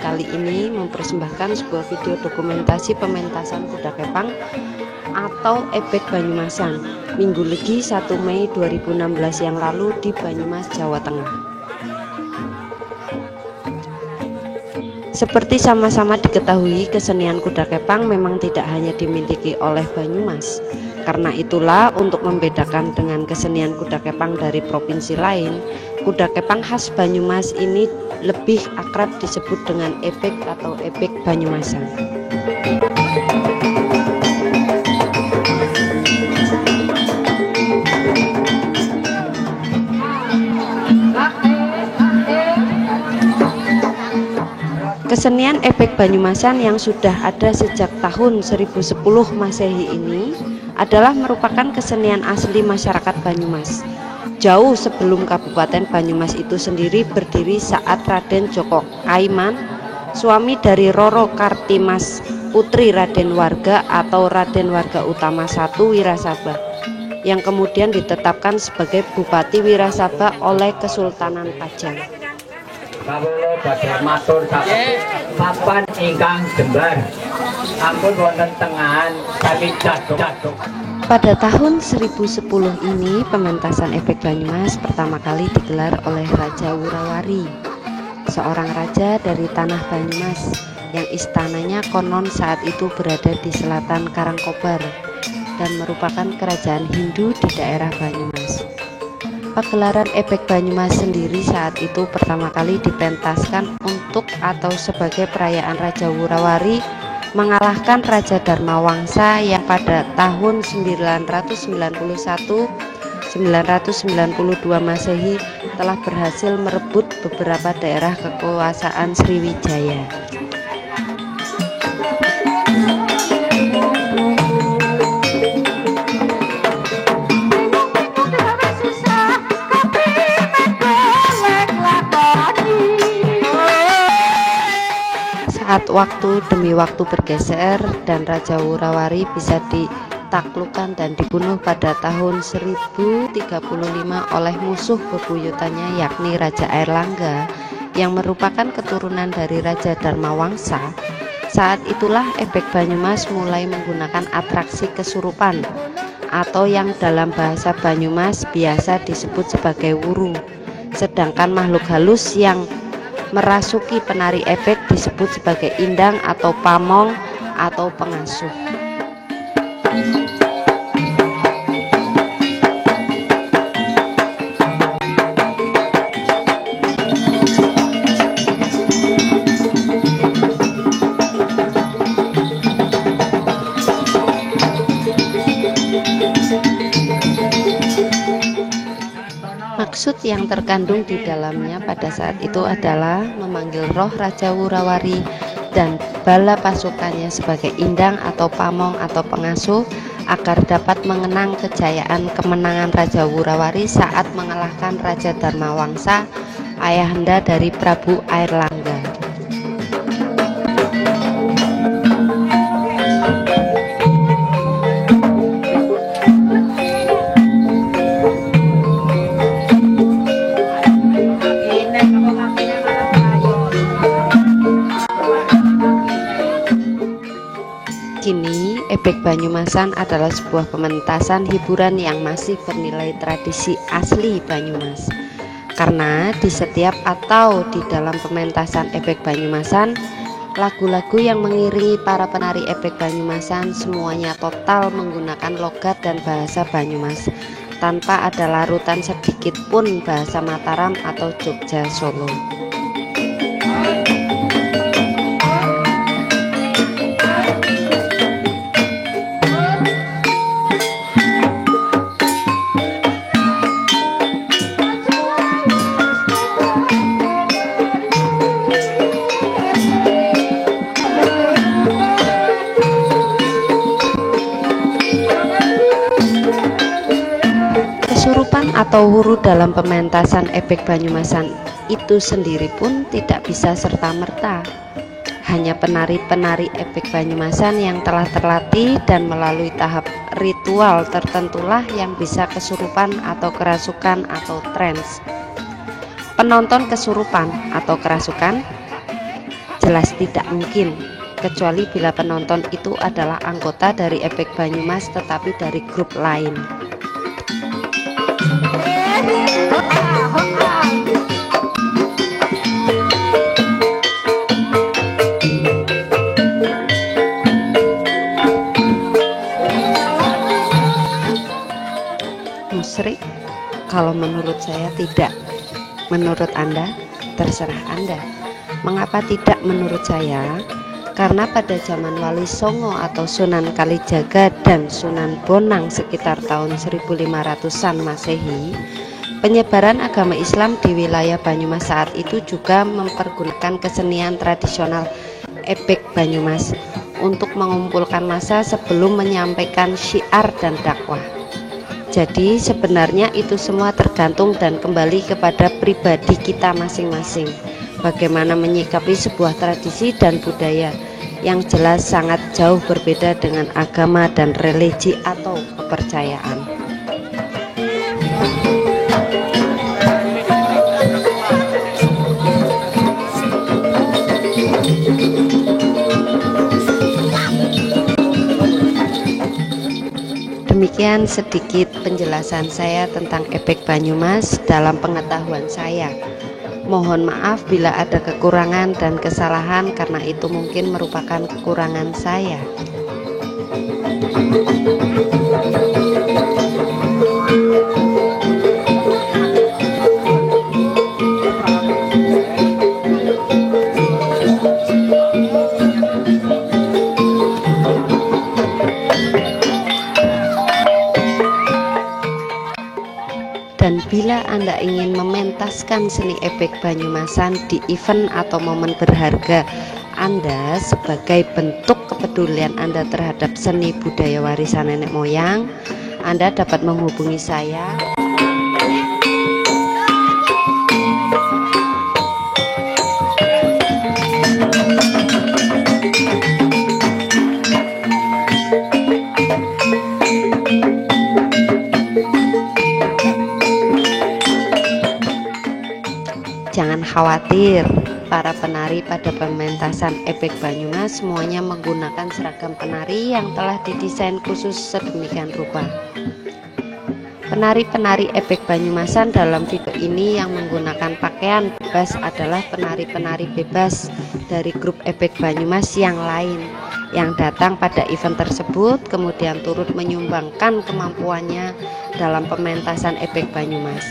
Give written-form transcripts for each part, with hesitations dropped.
Kali ini mempersembahkan sebuah video dokumentasi pementasan kuda kepang atau ebek Banyumasan Minggu Legi 1 Mei 2016 yang lalu di Banyumas, Jawa Tengah. Seperti sama-sama diketahui, kesenian kuda kepang memang tidak hanya dimiliki oleh Banyumas. Karena itulah, untuk membedakan dengan kesenian kuda kepang dari provinsi lain, kuda kepang khas Banyumas ini lebih akrab disebut dengan ebek atau ebek Banyumasan. Kesenian ebek Banyumasan yang sudah ada sejak tahun 1010 Masehi ini adalah merupakan kesenian asli masyarakat Banyumas. Jauh sebelum Kabupaten Banyumas itu sendiri berdiri saat Raden Djoko Kaiman, suami dari Roro Kartimas, putri Raden Warga atau Raden Warga Utama I Wirasaba, yang kemudian ditetapkan sebagai Bupati Wirasaba oleh Kesultanan Pajang. Kawula badhe matur papan ingkang jembar ampun wonten tengahan kami jatuh. Pada tahun 1010 ini pementasan ebek Banyumas pertama kali digelar oleh Raja Wurawari, seorang raja dari tanah Banyumas yang istananya konon saat itu berada di selatan Karangkobar dan merupakan kerajaan Hindu di daerah Banyumas. Pagelaran ebek Banyumas sendiri saat itu pertama kali dipentaskan untuk atau sebagai perayaan Raja Wurawari mengalahkan Raja Dharmawangsa yang pada tahun 991-992 Masehi telah berhasil merebut beberapa daerah kekuasaan Sriwijaya. Saat waktu demi waktu bergeser dan Raja Wurawari bisa ditaklukkan dan dibunuh pada tahun 1035 oleh musuh bebuyutannya yakni Raja Airlangga yang merupakan keturunan dari Raja Dharmawangsa. Saat itulah ebek Banyumas mulai menggunakan atraksi kesurupan atau yang dalam bahasa Banyumas biasa disebut sebagai wuru. Sedangkan makhluk halus yang merasuki penari ebek disebut sebagai indang atau pamong atau pengasuh. Maksud yang terkandung di dalamnya pada saat itu adalah memanggil roh Raja Wurawari dan bala pasukannya sebagai indang atau pamong atau pengasuh agar dapat mengenang kejayaan kemenangan Raja Wurawari saat mengalahkan Raja Dharmawangsa, ayahanda dari Prabu Airlangga. Kini, ebek Banyumasan adalah sebuah pementasan hiburan yang masih bernilai tradisi asli Banyumas. Karena di setiap atau di dalam pementasan ebek Banyumasan, lagu-lagu yang mengiringi para penari ebek Banyumasan semuanya total menggunakan logat dan bahasa Banyumas, tanpa ada larutan sedikit pun bahasa Mataram atau Jogja Solo. Kesurupan atau wuru dalam pementasan ebek Banyumasan itu sendiri pun tidak bisa serta-merta. Hanya penari-penari ebek Banyumasan yang telah terlatih dan melalui tahap ritual tertentulah yang bisa kesurupan atau kerasukan atau trance. Penonton kesurupan atau kerasukan jelas tidak mungkin, kecuali bila penonton itu adalah anggota dari Ebek Banyumas tetapi dari grup lain. Musrik? Kalau menurut saya tidak. Menurut Anda? Terserah Anda. Mengapa tidak menurut saya? Karena pada zaman Wali Songo atau Sunan Kalijaga dan Sunan Bonang sekitar tahun 1500-an Masehi, penyebaran agama Islam di wilayah Banyumas saat itu juga mempergunakan kesenian tradisional Ebek Banyumas untuk mengumpulkan massa sebelum menyampaikan syiar dan dakwah. Jadi sebenarnya itu semua tergantung dan kembali kepada pribadi kita masing-masing, bagaimana menyikapi sebuah tradisi dan budaya yang jelas sangat jauh berbeda dengan agama dan religi atau kepercayaan. Demikian sedikit penjelasan saya tentang Ebek Banyumas dalam pengetahuan saya. Mohon maaf bila ada kekurangan dan kesalahan, karena itu mungkin merupakan kekurangan saya. Dan bila Anda ingin mementaskan seni Ebek Banyumasan di event atau momen berharga Anda sebagai bentuk kepedulian Anda terhadap seni budaya warisan nenek moyang, Anda dapat menghubungi saya. Jangan khawatir, para penari pada pementasan Ebek Banyumas semuanya menggunakan seragam penari yang telah didesain khusus sedemikian rupa. Penari-penari Ebek Banyumasan dalam video ini yang menggunakan pakaian bebas adalah penari-penari bebas dari grup Ebek Banyumas yang lain yang datang pada event tersebut, kemudian turut menyumbangkan kemampuannya dalam pementasan Ebek Banyumas.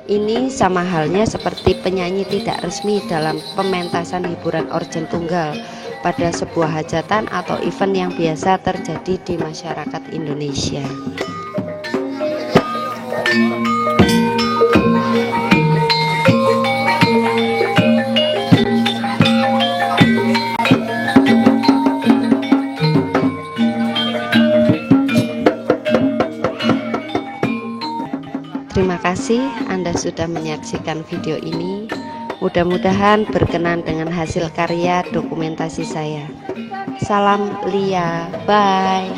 Ini sama halnya seperti penyanyi tidak resmi dalam pementasan hiburan organ tunggal pada sebuah hajatan atau event yang biasa terjadi di masyarakat Indonesia. Terima kasih Anda sudah menyaksikan video ini. Mudah-mudahan berkenan dengan hasil karya dokumentasi saya. Salam Lia, bye.